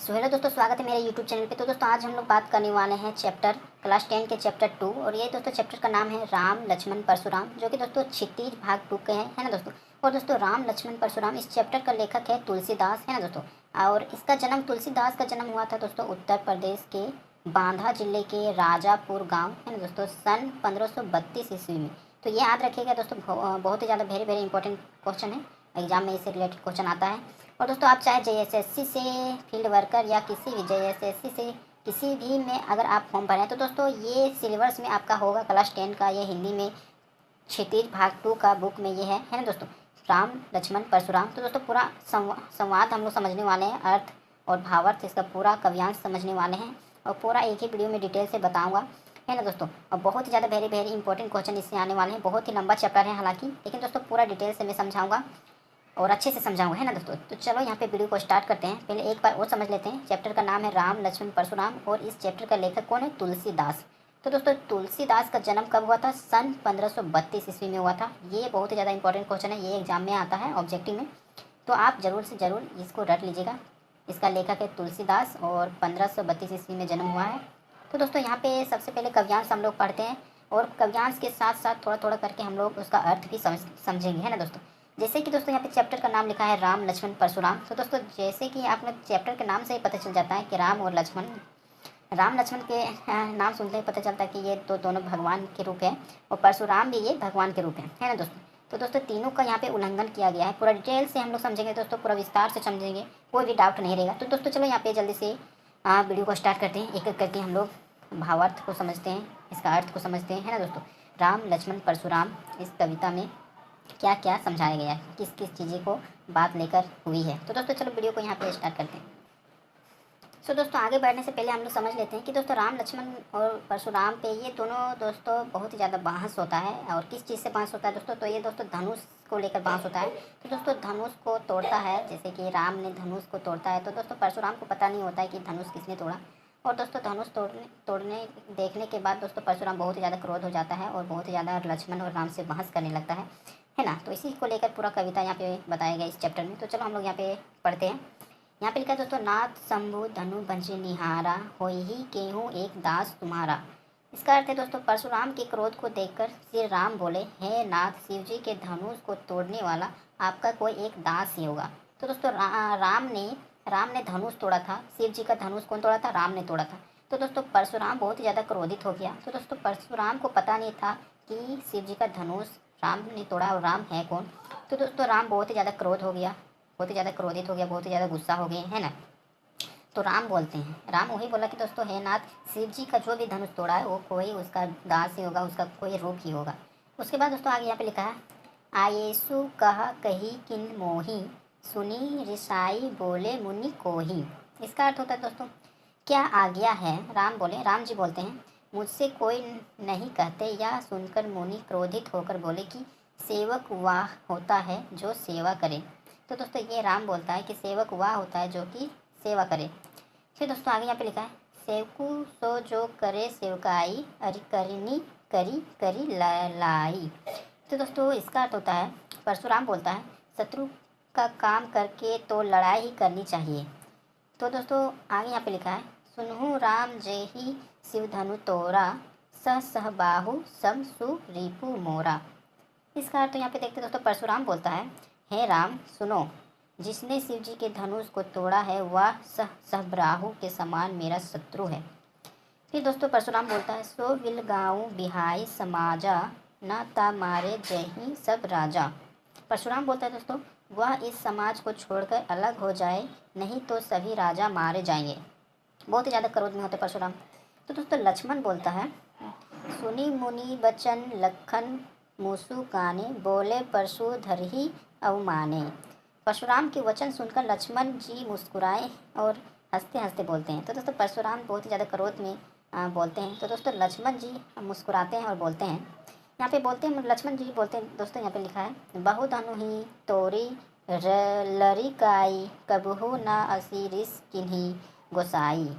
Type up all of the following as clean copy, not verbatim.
So hello दोस्तों, स्वागत है मेरे यूट्यूब चैनल पे। तो दोस्तों आज हम लोग बात करने वाले हैं चैप्टर क्लास 10 के चैप्टर 2। और ये दोस्तों चैप्टर का नाम है राम लक्ष्मण परशुराम, जो कि दोस्तों क्षितिज भाग 2 के हैं, है ना दोस्तों। और दोस्तों राम लक्ष्मण परशुराम इस चैप्टर का लेखक है तुलसीदास, है ना दोस्तों। और इसका जन्म तुलसीदास का जन्म हुआ था दोस्तों उत्तर प्रदेश के बांदा जिले के राजापुर गाँव, है ना दोस्तों, सन 1532 ईस्वी में। तो ये याद रखिएगा दोस्तों, बहुत ही ज़्यादा वेरी वेरी इंपॉर्टेंट क्वेश्चन है, एग्जाम में इससे रिलेटेड क्वेश्चन आता है। और दोस्तों आप चाहे जेएसएससी से फील्ड वर्कर या किसी भी जेएसएससी से किसी भी में अगर आप फॉर्म भरें तो दोस्तों ये सिलेबस में आपका होगा क्लास 10 का, ये हिंदी में क्षितिज भाग 2 का बुक में ये है ना दोस्तों, राम लक्ष्मण परशुराम। तो दोस्तों पूरा संवाद हम लोग समझने वाले हैं, अर्थ और भावार्थ इसका पूरा काव्यांश समझने वाले हैं और पूरा एक ही वीडियो में डिटेल से बताऊँगा, है ना दोस्तों। और बहुत ही ज़्यादा वेरी वेरी इंपॉर्टेंट क्वेश्चन इससे आने वाले हैं। बहुत ही लंबा चैप्टर है हालांकि, लेकिन दोस्तों पूरा डिटेल से मैं समझाऊंगा और अच्छे से समझाऊंगा, है ना दोस्तों। तो चलो यहाँ पे वीडियो को स्टार्ट करते हैं। पहले एक बार और समझ लेते हैं। चैप्टर का नाम है राम लक्ष्मण परशुराम और इस चैप्टर का लेखक कौन है? तुलसीदास। तो दोस्तों तुलसीदास का जन्म कब हुआ था? सन 1532 ईस्वी में हुआ था। ये बहुत ही ज़्यादा इंपॉर्टेंट क्वेश्चन है, ये एग्जाम में आता है ऑब्जेक्टिव में, तो आप ज़रूर से ज़रूर इसको रट लीजिएगा। इसका लेखक है तुलसीदास और 1532 ईस्वी में जन्म हुआ है। तो दोस्तों यहाँ पे सबसे पहले काव्यांश हम लोग पढ़ते हैं और काव्यांश के साथ साथ थोड़ा थोड़ा करके हम लोग उसका अर्थ भी समझेंगे, है ना दोस्तों। जैसे कि दोस्तों यहाँ पे चैप्टर का नाम लिखा है राम लक्ष्मण परशुराम। तो दोस्तों जैसे कि आप लोग चैप्टर के नाम से ही पता चल जाता है कि राम और लक्ष्मण, राम लक्ष्मण के नाम सुनते ही पता चलता है कि ये तो दोनों भगवान के रूप है और परशुराम भी ये भगवान के रूप है ना दोस्तों। तो दोस्तों तीनों का यहाँ पे उल्लंघन किया गया है। पूरा डिटेल से हम लोग समझेंगे दोस्तों, पूरा विस्तार से समझेंगे, कोई भी डाउट नहीं रहेगा। तो दोस्तों चलो यहाँ पे जल्दी से वीडियो को स्टार्ट करते हैं। एक एक करके हम लोग भावार्थ को समझते हैं, इसका अर्थ को समझते हैं, है ना दोस्तों। राम लक्ष्मण परशुराम इस कविता में क्या क्या समझाया गया है, किस किस चीज़ें को बात लेकर हुई है। तो दोस्तों चलो वीडियो को यहाँ पे स्टार्ट करते हैं। सो दोस्तों आगे बढ़ने से पहले हम लोग समझ लेते हैं कि दोस्तों राम लक्ष्मण और परशुराम पे ये दोनों दोस्तों बहुत ही ज़्यादा बहस होता है। और किस चीज़ से बहस होता है दोस्तों? तो ये दोस्तों धनुष को लेकर बहस होता है। तो दोस्तों धनुष को तोड़ता है, जैसे कि राम ने धनुष को तोड़ता है, तो दोस्तों परशुराम को पता नहीं होता है कि धनुष किसने तोड़ा। और दोस्तों धनुष तोड़ने देखने के बाद दोस्तों परशुराम बहुत ही ज़्यादा क्रोध हो जाता है और बहुत ही ज़्यादा लक्ष्मण और राम से बहस करने लगता है ना। तो इसी को लेकर पूरा कविता यहाँ पे बताया गया इस चैप्टर में। तो चलो हम लोग यहाँ पे पढ़ते हैं। यहाँ पे लिखा है दोस्तों, नाथ शंभु धनु भंजे निहारा, होई ही केहूँ एक दास तुम्हारा। इसका अर्थ है दोस्तों, परशुराम के क्रोध को देखकर श्री राम बोले, हे नाथ, शिव जी के धनुष को तोड़ने वाला आपका कोई एक दास ही होगा। तो दोस्तों राम ने धनुष तोड़ा था। शिव जी का धनुष कौन तोड़ा था? राम ने तोड़ा था। तो दोस्तों परशुराम बहुत ही ज़्यादा क्रोधित हो गया। तो दोस्तों परशुराम को पता नहीं था कि शिव जी का धनुष राम ने तोड़ा और राम है कौन। तो दोस्तों राम बहुत ही ज़्यादा क्रोध हो गया, बहुत ही ज़्यादा क्रोधित हो गया, बहुत ही ज़्यादा गुस्सा हो गए, है ना। तो राम बोलते हैं, राम वही बोला कि दोस्तों हे नाथ, शिव जी का जो भी धनुष तोड़ा है वो कोई उसका दास ही होगा, उसका कोई रूप ही होगा। उसके बाद दोस्तों आगे यहाँ पे लिखा है, आयेसु कहा कही किन मोही, सुनी रिसाई बोले मुनि कोही। इसका अर्थ होता है दोस्तों, क्या आज्ञा है? राम बोले, राम जी बोलते हैं, मुझसे कोई नहीं कहते। या सुनकर मुनि क्रोधित होकर बोले कि सेवक वाह होता है जो सेवा करे। तो दोस्तों ये राम बोलता है कि सेवक वाह होता है जो कि सेवा करे। फिर दोस्तों आगे यहाँ पे लिखा है, सेवकु सो जो करे सेवकाई, अरि करनी करी करी लाई। तो दोस्तों इसका अर्थ होता है, परशुराम बोलता है, शत्रु का काम करके तो लड़ाई ही करनी चाहिए। तो दोस्तों आगे यहाँ पे लिखा है, सुनहु राम जय ही शिव धनु तोरा, सह बाहु सम सु रिपु मोरा। इसका अर्थ तो यहाँ पे देखते दोस्तों, परशुराम बोलता है, हे राम सुनो, जिसने शिव जी के धनुष को तोड़ा है वह सहब्राहु के समान मेरा शत्रु है। फिर दोस्तों परशुराम बोलता है, सो विल गाँव बिहाई समाजा, न ता मारे जय ही सब राजा। परशुराम बोलता है दोस्तों, वह इस समाज को छोड़कर अलग हो जाए, नहीं तो सभी राजा मारे जाएंगे। बहुत ही ज़्यादा क्रोध में होते परशुराम। तो दोस्तों लक्ष्मण बोलता है, सुनी मुनि बचन लखन मूसु काने, बोले परशु धरही अवमाने। परशुराम के वचन सुनकर लक्ष्मण जी मुस्कुराए और हंसते हंसते बोलते हैं। तो दोस्तों परशुराम बहुत ही ज़्यादा क्रोध में बोलते हैं। तो दोस्तों लक्ष्मण जी मुस्कुराते हैं और बोलते हैं, यहाँ पे बोलते हैं, लक्ष्मण जी बोलते हैं दोस्तों, यहाँ पे लिखा है, बहु धनु ही तोरी लरिकाई, कबहू न असी रिस किन्ही गोसाई,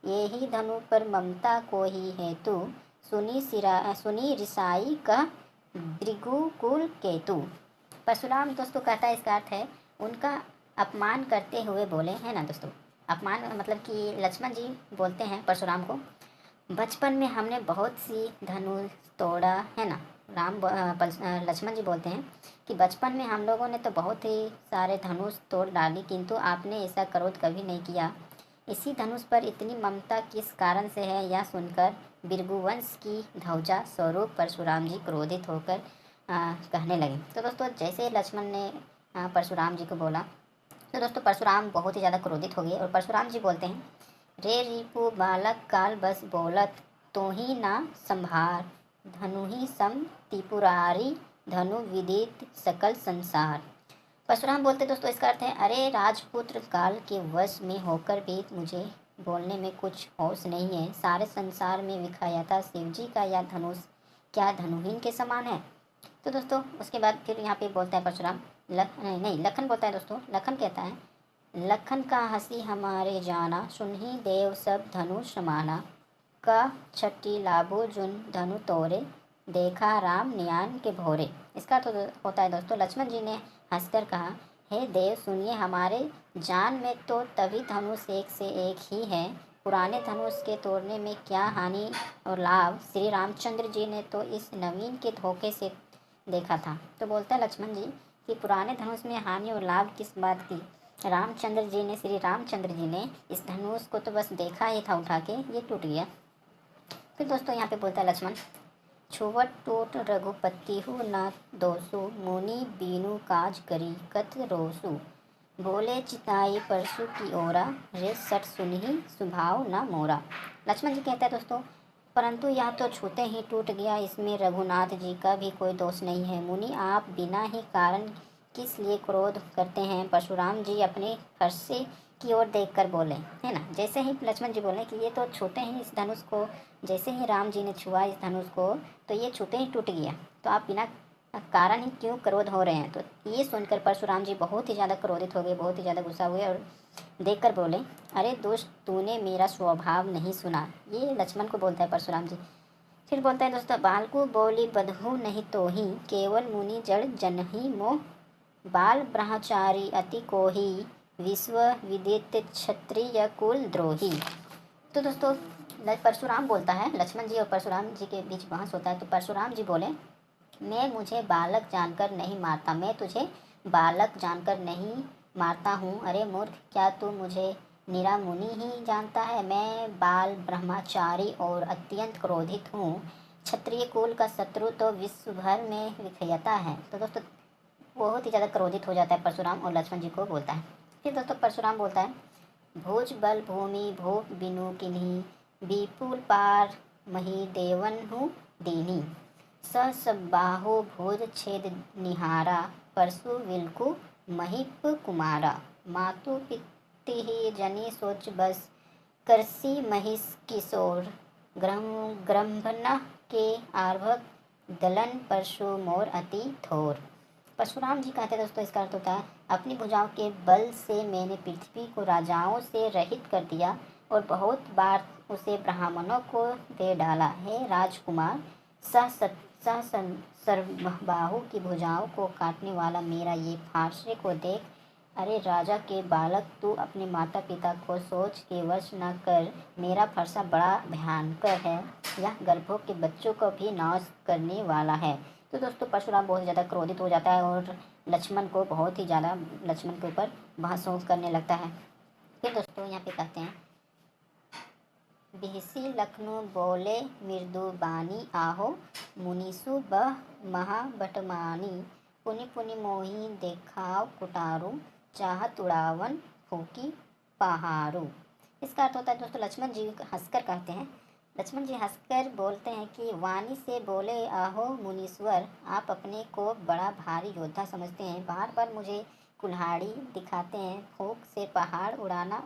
ये ही धनु पर ममता को ही हेतु, सुनी रिसाई का भृगुकुल केतु। परशुराम दोस्तों कहता है, इसका अर्थ है, उनका अपमान करते हुए बोले, है ना दोस्तों, अपमान मतलब कि लक्ष्मण जी बोलते हैं परशुराम को, बचपन में हमने बहुत सी धनुष तोड़ा है ना। लक्ष्मण जी बोलते हैं कि बचपन में हम लोगों ने तो बहुत ही सारे धनुष तोड़ डाली, किंतु आपने ऐसा क्रोध कभी नहीं किया। इसी धनुष पर इतनी ममता किस कारण से है, यह सुनकर भृगुवंश की ध्वजा स्वरूप परशुराम जी क्रोधित होकर कहने लगे। तो दोस्तों जैसे ही लक्ष्मण ने परशुराम जी को बोला, तो दोस्तों परशुराम बहुत ही ज़्यादा क्रोधित हो गए और परशुराम जी बोलते हैं, रे रिपु बालक काल बस बोलत, तो ही ना संभार, धनु ही सम त्रिपुरारी, धनु विदित सकल संसार। परशुराम बोलते दोस्तों इसका अर्थ है, अरे राजपुत्र काल के वश में होकर भी मुझे बोलने में कुछ होश नहीं है। सारे संसार में विखाया शिव जी का यह धनुष क्या धनुहीन के समान है। तो दोस्तों उसके बाद फिर यहाँ पे बोलता है परशुराम, लखन बोलता है दोस्तों, लखन कहता है, लखन का हंसी हमारे जाना, सुन ही देव सब धनु समाना, का छठी लाभो जुन धनु तोरे, देखा राम नियान के भोरे। इसका तो होता है दोस्तों, लक्ष्मण जी ने हंसकर कहा, हे देव सुनिए, हमारे जान में तो तभी धनुष एक से एक ही है, पुराने धनुष के तोड़ने में क्या हानि और लाभ, श्री रामचंद्र जी ने तो इस नवीन के धोखे से देखा था। तो बोलता है लक्ष्मण जी कि पुराने धनुष में हानि और लाभ किस बात की, श्री रामचंद्र जी ने इस धनुष को तो बस देखा ही था उठा के, ये टूट गया। फिर दोस्तों यहाँ पे बोलता है लक्ष्मण, छुवट टूट रघुपति हूँ न दोसु, मुनि बीनु काज करी कत रोसु, बोले चिताई परसु की ओरा, रे सट सुनही स्वभाव न मोरा। लक्ष्मण जी कहते हैं दोस्तों, परंतु यह तो छूते ही टूट गया, इसमें रघुनाथ जी का भी कोई दोष नहीं है। मुनि आप बिना ही कारण किस लिए क्रोध करते हैं। परशुराम जी अपने फरसे की ओर देखकर बोले, है ना। जैसे ही लक्ष्मण जी बोले कि ये तो छूते ही इस धनुष को, जैसे ही राम जी ने छुआ इस धनुष को तो ये छूते ही टूट गया, तो आप बिना कारण ही क्यों क्रोध हो रहे हैं। तो ये सुनकर परशुराम जी बहुत ही ज़्यादा क्रोधित हो गए, बहुत ही ज़्यादा गुस्सा हुए और देखकर बोले, अरे दोस्त तूने मेरा स्वभाव नहीं सुना। ये लक्ष्मण को बोलता है परशुराम जी। फिर बोलता है दोस्तों, बालकु बोली बधहु नहीं तो ही, केवल मुनि जड़ जन ही मोह, बाल ब्रह्मचारी अति कोही, विश्व विदित क्षत्रिय कुल द्रोही। तो दोस्तों परशुराम बोलता है, लक्ष्मण जी और परशुराम जी के बीच बहस होता है। तो परशुराम जी बोले, मैं मुझे बालक जानकर नहीं मारता, मैं तुझे बालक जानकर नहीं मारता हूँ। अरे मूर्ख, क्या तू मुझे निरा मुनि ही जानता है। मैं बाल ब्रह्मचारी और अत्यंत क्रोधित हूँ। क्षत्रिय कुल का शत्रु तो विश्व भर में विखयता है। तो दोस्तों बहुत ही ज़्यादा क्रोधित हो जाता है परशुराम और लक्ष्मण जी को बोलता है। फिर दोस्तों परशुराम बोलता है, भोज बल भूमि भोग बिनु किन्हीं, विपुल पार मही देवन हूँ दीनी, सबाहो भोज छेद निहारा, परशु विलकु महिप कुमारा, मातु पिति ही जनी सोच बस, करसी महिष किशोर, ग्रंभन के आर्भक, दलन परशु मोर अति थोर। परशुराम जी कहते हैं दोस्तों इसका अर्थ होता है, अपनी भुजाओं के बल से मैंने पृथ्वी को राजाओं से रहित कर दिया और बहुत बार उसे ब्राह्मणों को दे डाला। हे राजकुमार, सर्वबाहु की भुजाओं को काटने वाला मेरा ये फारसे को देख। अरे राजा के बालक, तू अपने माता पिता को सोच के वश न कर, मेरा फरसा बड़ा भयंकर है, यह गर्भों के बच्चों को भी नाश करने वाला है। तो दोस्तों परशुराम बहुत ज़्यादा क्रोधित हो जाता है और लक्ष्मण को बहुत ही ज़्यादा लक्ष्मण के ऊपर बहस करने लगता है। फिर दोस्तों यहाँ पे कहते हैं, बिहसी लखनऊ बोले मृदु बानी, आहो मुनिसु बह महाबटमानी, पुनि पुनि मोही देखाव कुटारू, चाहत उड़ावन फूकी पहाड़ू। इसका अर्थ होता है दोस्तों, लक्ष्मण जी हंसकर कहते हैं, लक्ष्मण जी हंसकर बोलते हैं कि वाणी से बोले, आहो मुनीश्वर, आप अपने को बड़ा भारी योद्धा समझते हैं, बार बार मुझे कुल्हाड़ी दिखाते हैं, फूंक से पहाड़ उड़ाना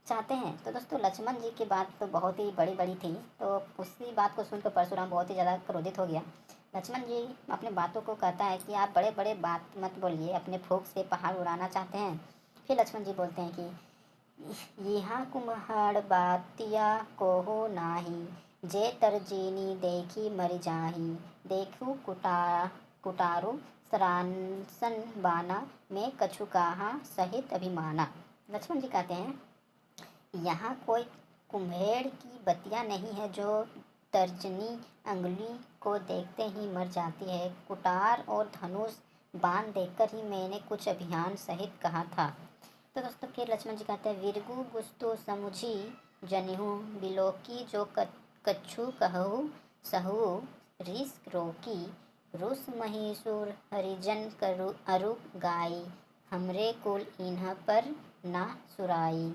चाहते हैं। तो दोस्तों लक्ष्मण जी की बात तो बहुत ही बड़ी बड़ी थी, तो उसी बात को सुनकर परशुराम बहुत ही ज़्यादा क्रोधित हो गया। लक्ष्मण जी अपने बातों को कहता है कि आप बड़े बड़े बात मत बोलिए, अपने फूंक से पहाड़ उड़ाना चाहते हैं। फिर लक्ष्मण जी बोलते हैं कि यहाँ कुम्हाड़ बातिया कोहो नाही, जे तरजीनी देखी मर जाही, देखू कुटारू सरासन बाना, में कछु कहा सहित अभिमाना। लक्ष्मण जी कहते हैं यहाँ कोई कुम्हेड़ की बत्तियाँ नहीं है जो तर्जनी अंगुली को देखते ही मर जाती है। कुटार और धनुष बाण देखकर ही मैंने कुछ अभियान सहित कहा था। तो दोस्तों फिर लक्ष्मण जी कहते हैं, विरगु गुस्तु समुझी जनिहु बिलोकी जो कच्छु कहु सहु रिस रोकी रुस महिषुर हरिजन करु अरु गाई हमरे कुल इन्ह पर ना सुराई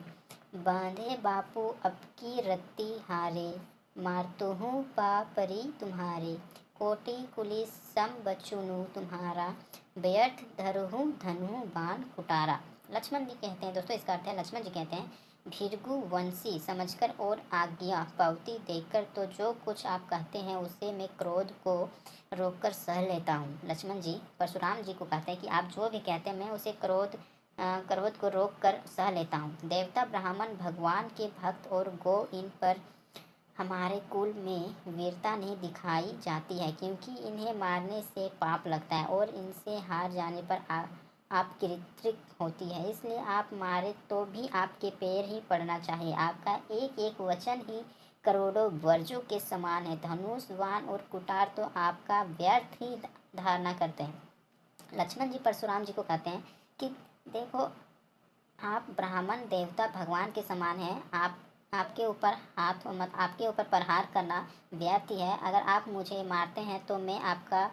बांधे बापू अबकी रत्ती हारे मारतुहु पापरी तुम्हारे कोटि कुलिस सम बचुनु तुम्हारा व्यर्थ धरुहु धनु बाण कुटारा। लक्ष्मण जी कहते हैं दोस्तों, इसका अर्थ है लक्ष्मण जी कहते हैं, भीरगु वंशी समझकर और आज्ञा पावती देकर तो जो कुछ आप कहते हैं उसे मैं क्रोध को रोककर सह लेता हूँ। लक्ष्मण जी परशुराम जी को कहते हैं कि आप जो भी कहते हैं मैं उसे क्रोध को रोक कर सह लेता हूँ। देवता ब्राह्मण भगवान के भक्त और गो इन पर हमारे कुल में वीरता नहीं दिखाई जाती है, क्योंकि इन्हें मारने से पाप लगता है और इनसे हार जाने पर आप कृतृक होती है। इसलिए आप मारे तो भी आपके पैर ही पड़ना चाहिए। आपका एक एक वचन ही करोड़ों वर्जों के समान है। धनुष बाण और कुटार तो आपका व्यर्थ ही धारणा करते हैं। लक्ष्मण जी परशुराम जी को कहते हैं कि देखो, आप ब्राह्मण देवता भगवान के समान हैं। आपके ऊपर आपके ऊपर प्रहार करना व्यर्थ ही है। अगर आप मुझे मारते हैं तो मैं आपका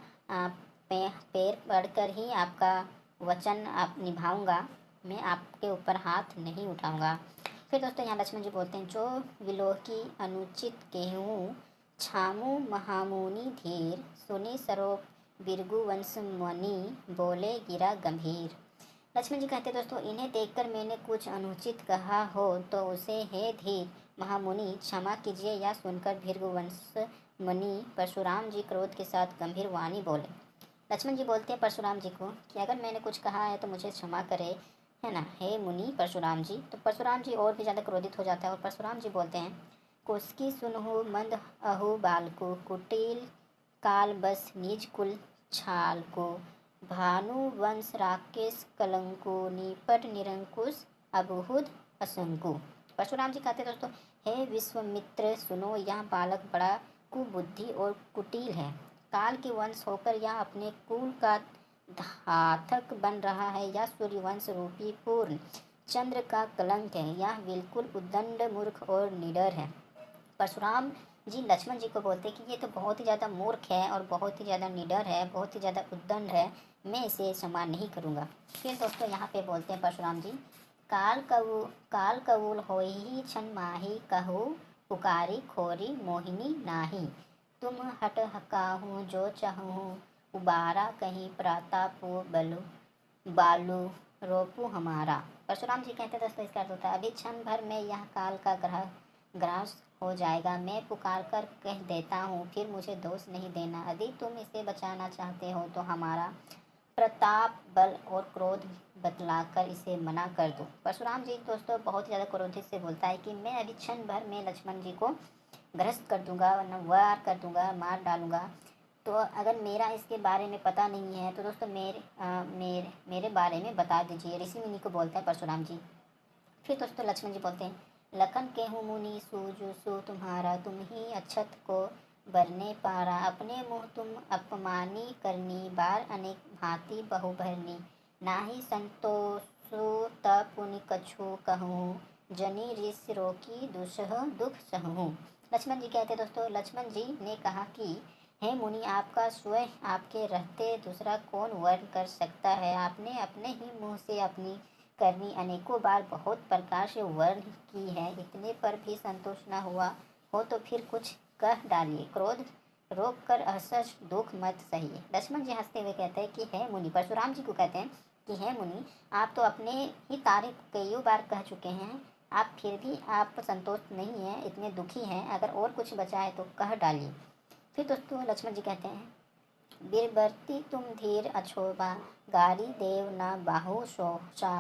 पैर पड़कर ही आपका वचन आप निभाऊंगा। मैं आपके ऊपर हाथ नहीं उठाऊंगा। फिर दोस्तों यहाँ लक्ष्मण जी बोलते हैं, जो विलोकी अनुचित केहूँ छामू महामुनि धीर सुनी सरोप बिरगु वंश मुनि बोले गिरा गंभीर। लक्ष्मण जी कहते दोस्तों, इन्हें देखकर मैंने कुछ अनुचित कहा हो तो उसे हे धीर महामुनि क्षमा कीजिए। या सुनकर भृगुवंश मुनि परशुराम जी क्रोध के साथ गंभीर वाणी बोले। लक्ष्मण जी बोलते हैं परशुराम जी को कि अगर मैंने कुछ कहा है तो मुझे क्षमा करे, है ना, हे मुनि परशुराम जी। तो परशुराम जी और भी ज़्यादा क्रोधित हो जाता है और परशुराम जी बोलते हैं, कुस्की सुनहु मंद अहु बालकु कुटिल काल बस निज कुल छाल को भानु वंश राकेश कलंको निपट निरंकुश अबहुद असंकु। परशुराम जी कहते दोस्तों, हे विश्वामित्र सुनो, यह बालक बड़ा कुबुद्धि और कुटिल है। काल के वंश होकर यह अपने कुल का घातक बन रहा है। यह सूर्यवंश रूपी पूर्ण चंद्र का कलंक है। यह बिल्कुल उद्दंड मूर्ख और निडर है। परशुराम जी लक्ष्मण जी को बोलते कि ये तो बहुत ही ज़्यादा मूर्ख है और बहुत ही ज़्यादा निडर है, बहुत ही ज़्यादा उद्दंड है, मैं इसे क्षमा नहीं करूँगा। फिर दोस्तों यहाँ पे बोलते हैं परशुराम जी, काल कबूल होई छन माही कहू पुकारी खोरी मोहिनी नाही तुम हट हकाहूँ जो चाहूँ उबारा कहीं प्रताप बलु बालू रोपू हमारा। परशुराम जी कहते दोस्तों, इसका अर्थ होता है, अभी क्षण भर में यह काल का ग्रास हो जाएगा। मैं पुकार कर कह देता हूँ, फिर मुझे दोष नहीं देना। यदि तुम इसे बचाना चाहते हो तो हमारा प्रताप बल और क्रोध बतलाकर इसे मना कर दो। परशुराम जी दोस्तों बहुत ज़्यादा क्रोधित से बोलता है कि मैं अभी क्षण भर में लक्ष्मण जी को ग्रस्त कर दूंगा, वार कर दूंगा, मार डालूंगा। तो अगर मेरा इसके बारे में पता नहीं है तो दोस्तों मेरे बारे में बता दीजिए। ऋषि मुनि को बोलता है परशुराम जी। फिर दोस्तों लक्ष्मण जी बोलते हैं, लखन के हूँ मुनि सूजु सु तुम्हारा तुम ही अक्षत को बरने पारा अपने मुँह तुम अपमानी करनी बार अनेक भांति बहु भरनी नाही संतोषु त पुनि कछु कहूँ जनी ऋष रोकी दुसह दुख सहूँ। लक्ष्मण जी कहते दोस्तों, लक्ष्मण जी ने कहा कि हे मुनि, आपका स्वयं आपके रहते दूसरा कौन वर्ण कर सकता है। आपने अपने ही मुँह से अपनी करनी अनेकों बार बहुत प्रकार से वर्ण की है। इतने पर भी संतोष न हुआ हो तो फिर कुछ कह डालिए, क्रोध रोक कर असहज दुख मत सहिए। लक्ष्मण जी हंसते हुए कहते हैं कि हे मुनि, परशुराम जी को कहते हैं कि हे मुनि, आप तो अपने ही तारीफ कई बार कह चुके हैं, आप फिर भी आप संतोष नहीं हैं, इतने दुखी हैं। अगर और कुछ बचा है तो कह डालिए। फिर दोस्तों लक्ष्मण जी कहते हैं, बीरबरती तुम धीर अछोबा गारी देव न बाहु शोषा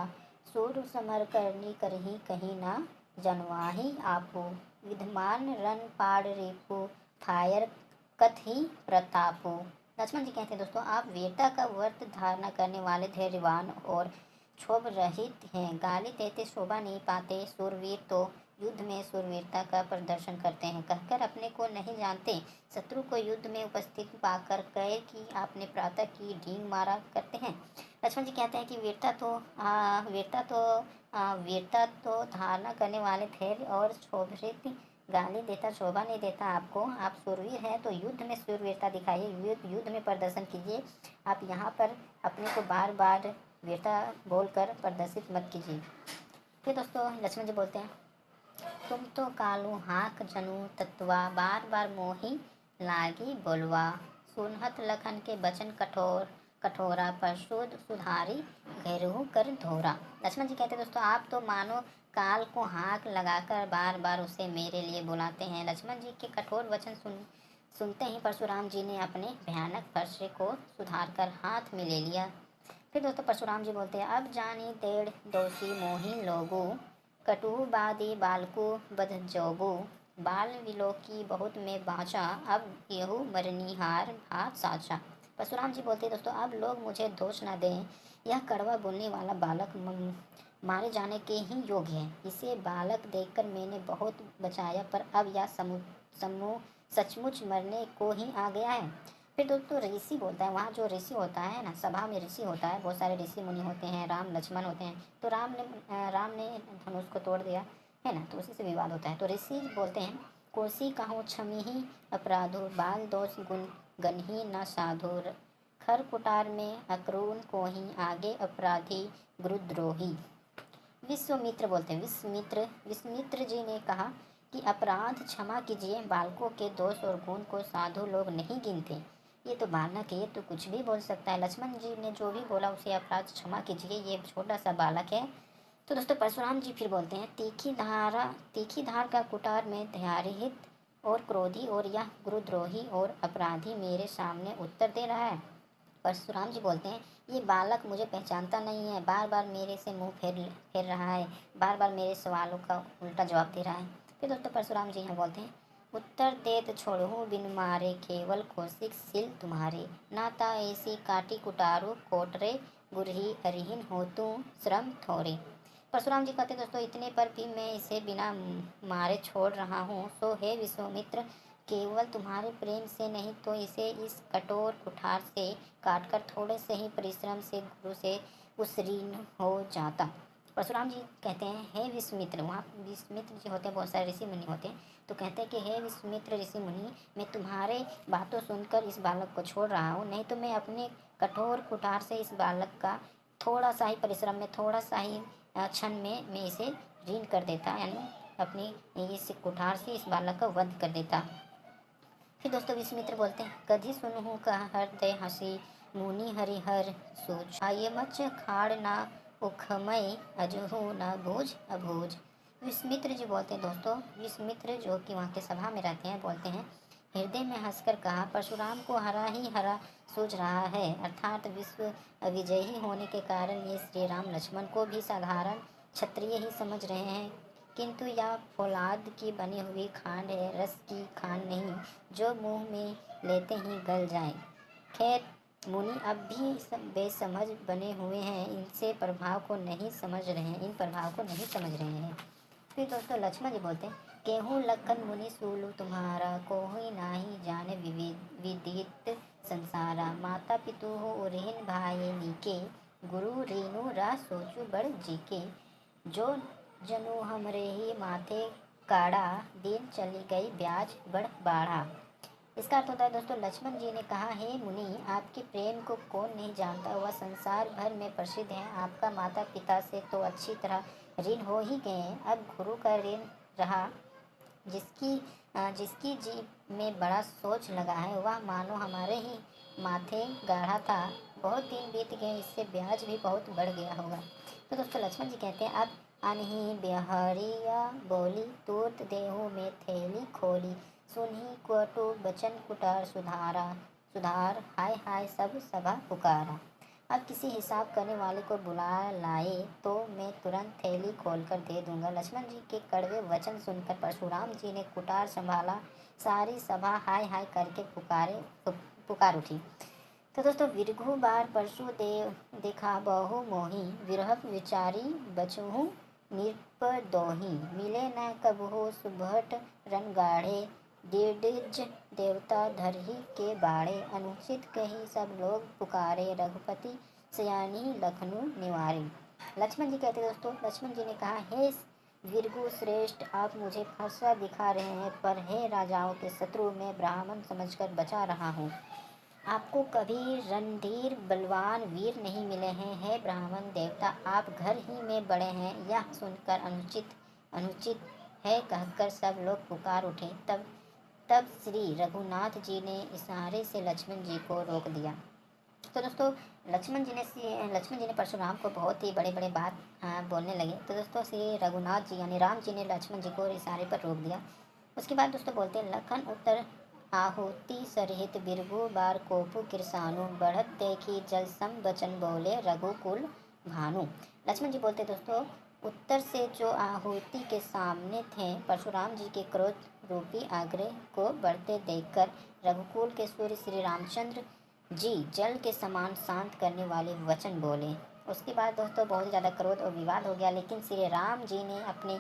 सूर समर करनी करही कहीं ना जनवाही आपो विद्यमान रन पाड़ रेपो फायर कथी प्रतापो। लक्ष्मण जी कहते हैं दोस्तों, आप वीरता का व्रत धारणा करने वाले धैर्यवान और क्षोभ रहित हैं। गाली देते शोभा नहीं पाते। सूरवीर तो युद्ध में शूरवीरता का प्रदर्शन करते हैं, कहकर अपने को नहीं जानते, शत्रु को युद्ध में उपस्थित पाकर कहे कि आपने प्रातः की ढींग मारा करते हैं। लक्ष्मण जी कहते हैं कि वीरता तो धारणा करने वाले धैर्य और शोभित गाली देता शोभा नहीं देता आपको। आप शूरवीर हैं तो युद्ध में शूरवीरता दिखाइए, युद्ध में प्रदर्शन कीजिए। आप यहाँ पर अपने को बार बार वीरता बोलकर प्रदर्शित मत कीजिए। फिर दोस्तों लक्ष्मण जी बोलते हैं, तुम तो कालू हाक जनु तत्वा, बार बार मोही लागी बोलवा, सुनहत लखन के बचन कठोरा, पर सुधारी घेरू कर धोरा। लक्ष्मण जी कहते हैं दोस्तों, आप तो मानो काल को हाक लगाकर बार बार उसे मेरे लिए बुलाते हैं। लक्ष्मण जी के कठोर वचन सुनते ही परशुराम जी ने अपने भयानक फर्शे को सुधार कर हाथ में ले लिया। फिर दोस्तों परशुराम जी बोलते हैं, अब जानी तेड़ दोषी मोही लोगो, कटु बादी बालकु बध जोगो, बाल विलोकी बहुत में बाँचा, अब यहू मरनिहार भात साचा। परशुराम जी बोलते हैं दोस्तों, अब लोग मुझे दोष न दें, यह कड़वा बोलने वाला बालक मारे जाने के ही योग्य है। इसे बालक देखकर मैंने बहुत बचाया, पर अब यह समूह सचमुच मरने को ही आ गया है। फिर दोस्तों ऋषि बोलता है, वहाँ जो ऋषि होता है ना, सभा में ऋषि होता है, बहुत सारे ऋषि मुनि होते हैं, राम लक्ष्मण होते हैं। तो राम ने धनुष को तोड़ दिया है ना, तो उसी से विवाद होता है। तो ऋषि बोलते हैं, कोसी कहो क्षमी ही अपराधो, बाल दोष गुण गनही न साधुर, खर कुटार में अक्रूर को ही आगे अपराधी गुरुद्रोही। विश्वामित्र बोलते हैं, विश्वामित्र जी ने कहा कि अपराध क्षमा कीजिए, बालकों के दोष और गुण को साधु लोग नहीं गिनते। ये तो बालक है, ये तो कुछ भी बोल सकता है। लक्ष्मण जी ने जो भी बोला उसे अपराध क्षमा कीजिए, ये छोटा सा बालक है। तो दोस्तों परशुराम जी फिर बोलते हैं, तीखी धार का कुटार में धैर्यहित और क्रोधी और यह गुरुद्रोही और अपराधी मेरे सामने उत्तर दे रहा है। परशुराम जी बोलते हैं, ये बालक मुझे पहचानता नहीं है, बार बार मेरे से मुंह फेर रहा है, बार बार मेरे सवालों का उल्टा जवाब दे रहा है। फिर दोस्तों परशुराम जी यहाँ बोलते हैं, उत्तर देत छोड़ू बिन मारे, केवल कौशिक सिल तुम्हारे, नाता ऐसी काटी कुटारू, कोटरे गुरही अरिहीन हो तू श्रम थोड़े। परशुराम जी कहते दोस्तों, इतने पर भी मैं इसे बिना मारे छोड़ रहा हूँ, सो हे विश्वामित्र, केवल तुम्हारे प्रेम से नहीं तो इसे इस कठोर कुठार से काटकर थोड़े से ही परिश्रम से गुरु से उसरीन हो जाता। परशुराम जी कहते हैं, हे विश्वामित्र, वहाँ विश्वामित्र जी होते हैं, बहुत सारे ऋषि मुनि होते हैं, तो कहते हैं कि हे विश्वामित्र ऋषि मुनि, मैं तुम्हारे बातों सुनकर इस बालक को छोड़ रहा हूँ, नहीं तो मैं अपने कठोर कुठार से इस बालक का थोड़ा सा ही परिश्रम में, थोड़ा सा ही क्षण में मैं इसे ऋण कर देता, यानी अपनी इस कुठार से इस बालक का वध कर देता। फिर दोस्तों विश्वामित्र बोलते हैं, कधी सुनहु कह हृदय हसी, मुनि हरिहर सोच, आये मच खाड़ ना उखमय, अजहु न बूझ अबूझ। विश्वामित्र जी बोलते हैं दोस्तों, विश्वामित्र जो कि वहाँ के सभा में रहते हैं, बोलते हैं, हृदय में हंसकर कहा, परशुराम को हरा ही हरा सूझ रहा है, अर्थात विश्व विजयी होने के कारण ये श्री राम लक्ष्मण को भी साधारण क्षत्रिय ही समझ रहे हैं, किंतु यह फौलाद की बनी हुई खांड है, रस की खांड नहीं, जो मुंह में लेते ही गल जाए। खैर मुनि अब भी बेसमझ बने हुए हैं, इनसे प्रभाव को नहीं समझ रहे हैं, इन प्रभाव को नहीं समझ रहे हैं। फिर दोस्तों लक्ष्मण जी बोलते हैं, केहू लखन मुनि सूलु तुम्हारा, कोई नाही जाने विदित संसारा, माता पितु हो उरहिन भाई नीके, गुरु रेणु रा सोचु बड़ जीके, जो जनु हमरे ही माथे काढ़ा, दिन चली गई ब्याज बढ़ बाढ़ा। इसका अर्थ होता है दोस्तों, लक्ष्मण जी ने कहा, हे मुनि, आपके प्रेम को कौन नहीं जानता, वह संसार भर में प्रसिद्ध है, आपका माता पिता से तो अच्छी तरह ऋण हो ही गए हैं, अब गुरु का ऋण रहा, जिसकी जीभ में बड़ा सोच लगा है, वह मानो हमारे ही माथे गाढ़ा था, बहुत दिन बीत गए, इससे ब्याज भी बहुत बढ़ गया होगा। तो दोस्तों लक्ष्मण जी कहते हैं, अब अनही बिहरिया बोली, तूर्त देहु में थैली खोली, सुनही कटु बचन कुटार सुधार, हाय हाय सब सभा पुकारा। अब किसी हिसाब करने वाले को बुला लाए तो मैं तुरंत थैली खोलकर दे दूंगा। लक्ष्मण जी के कड़वे वचन सुनकर परशुराम जी ने कुटार संभाला, सारी सभा हाय हाय करके पुकार उठी। तो दोस्तों विरघु बार परशु देव देखा बहु मोही, विरह विचारी बचहु दोही मिले न कबहु सुभट रन गाढ़े दीडिज देवता धरही के बाड़े अनुचित कही सब लोग पुकारे रघुपति सयानी लखनऊ निवारे। लक्ष्मण जी कहते दोस्तों, लक्ष्मण जी ने कहा, हे वीरगु श्रेष्ठ, आप मुझे फंसा दिखा रहे हैं, पर हे राजाओं के शत्रु मैं ब्राह्मण समझकर बचा रहा हूँ। आपको कभी रणधीर बलवान वीर नहीं मिले हैं। हे ब्राह्मण देवता, आप घर ही में बड़े हैं। यह सुनकर अनुचित है कहकर सब लोग पुकार उठे। तब श्री रघुनाथ जी ने इशारे से लक्ष्मण जी को रोक दिया। तो दोस्तों लक्ष्मण जी ने परशुराम को बहुत ही बड़े बड़े बात बोलने लगे। तो दोस्तों श्री रघुनाथ जी यानी राम जी ने लक्ष्मण जी को इशारे पर रोक दिया। उसके बाद दोस्तों बोलते हैं, लखन उत्तर आहुति सरहित बिरबु बार कोपु किरसानु बढ़त देखी जल सम बचन बोले रघुकुल भानु। लक्ष्मण जी बोलते दोस्तों, उत्तर से जो आहुति के सामने थे परशुराम जी के क्रोध रूपी आग्रह को बढ़ते देखकर रघुकुल के सूर्य श्री रामचंद्र जी जल के समान शांत करने वाले वचन बोले। उसके बाद दोस्तों बहुत ज़्यादा क्रोध और विवाद हो गया, लेकिन श्री राम जी ने अपने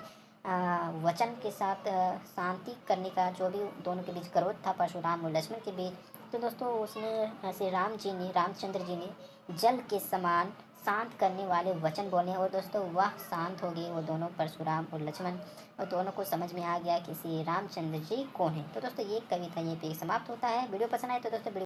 वचन के साथ शांति करने का, जो भी दोनों के बीच क्रोध था परशुराम और लक्ष्मण के बीच, तो दोस्तों उसने श्री रामचंद्र जी ने जल के समान शांत करने वाले वचन बोले और दोस्तों वह शांत हो गए वो दोनों परशुराम और लक्ष्मण, और दोनों को समझ में आ गया कि श्री रामचंद्र जी कौन है। तो दोस्तों ये कविता ये पे समाप्त होता है। वीडियो पसंद आए तो दोस्तों